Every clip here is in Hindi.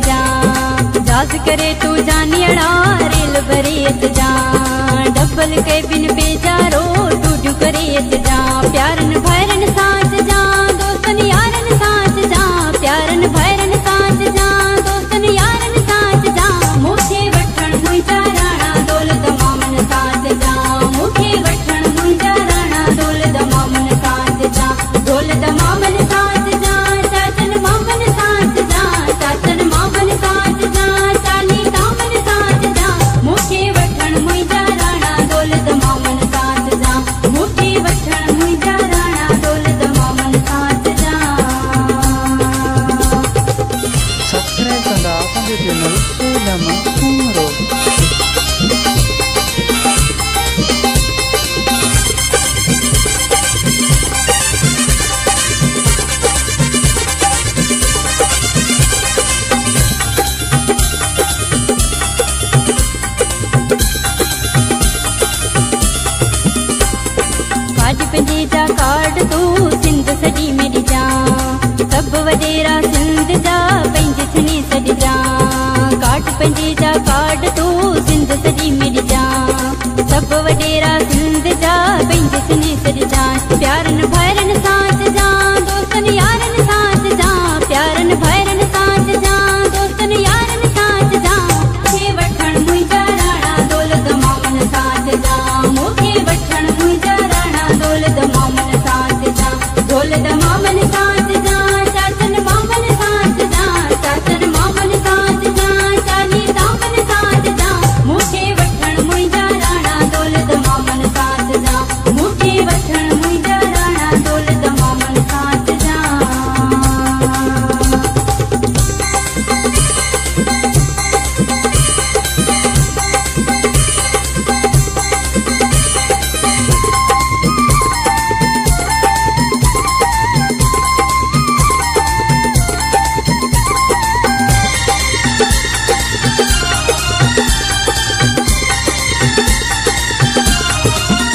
जा जास करे तू जानियड़ा रेल भरे जा डबल के बिन बेजारो टूटू करे जा प्यारन भैरन साथ जा दोस्तन यारन साथ जा प्यारन भैरन साथ जा दोस्तन यारन साथ जा मुखे वठण मुंहिंजा राणा दौलत मामन साथ जा मुखे वठण मुंहिंजा राणा दौलत मामन साथ जा दौलत मामन साथ जा चाचन मामन साथ जा चाचन मामन साथ जा चाली दामन साथ जा मुखे वठण मुंहिंजा राणा दौलत मामन साथ जा मुखे वठण मुंहिंजा राणा दौलत मामन साथ जा। सब्सक्राइब कंदा असांजो चैनल फिल्म कुमरो। पंजे जा कार्ड तू सिंध सजी मेरी जा सब वडेरा सिंध जा पंज छनी सज जा काट पंजे जा कार्ड तू सिंध सजी मेरी जा सब वडेरा सिंध जा पंज छनी सज जा प्यारन भैरन साथ जा दोस्तन यारन साथ जा प्यारन भैरन साथ जा दोस्तन यारन साथ जा मुखे वठण मुंहिंजा राणा दौलत मामन साथ जा मुखे वठण मुंहिंजा राणा दौलत मामन साथ जा दौलत मामन साथ जा चाचन मामन साथ जा चाचन मामन साथ जा चाली दामन साथ जा मुखे वठण मुंहिंजा राणा दौलत मामन साथ जा मुखे वठण मुंहिंजा राणा दौलत मामन साथ जा।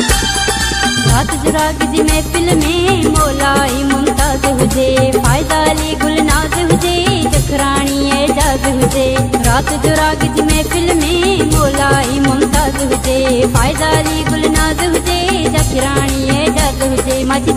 रात जुराग जी महफिल में मौलाई मुमताज हुजे फायदा अली गुलनाज हुजे जखरानी एजाज हुजे रात जुराग जी महफिल में मौलाई मुमताज हुजे फायदा अली गुलनाज हुजे जखरानी एजाज हुजे माची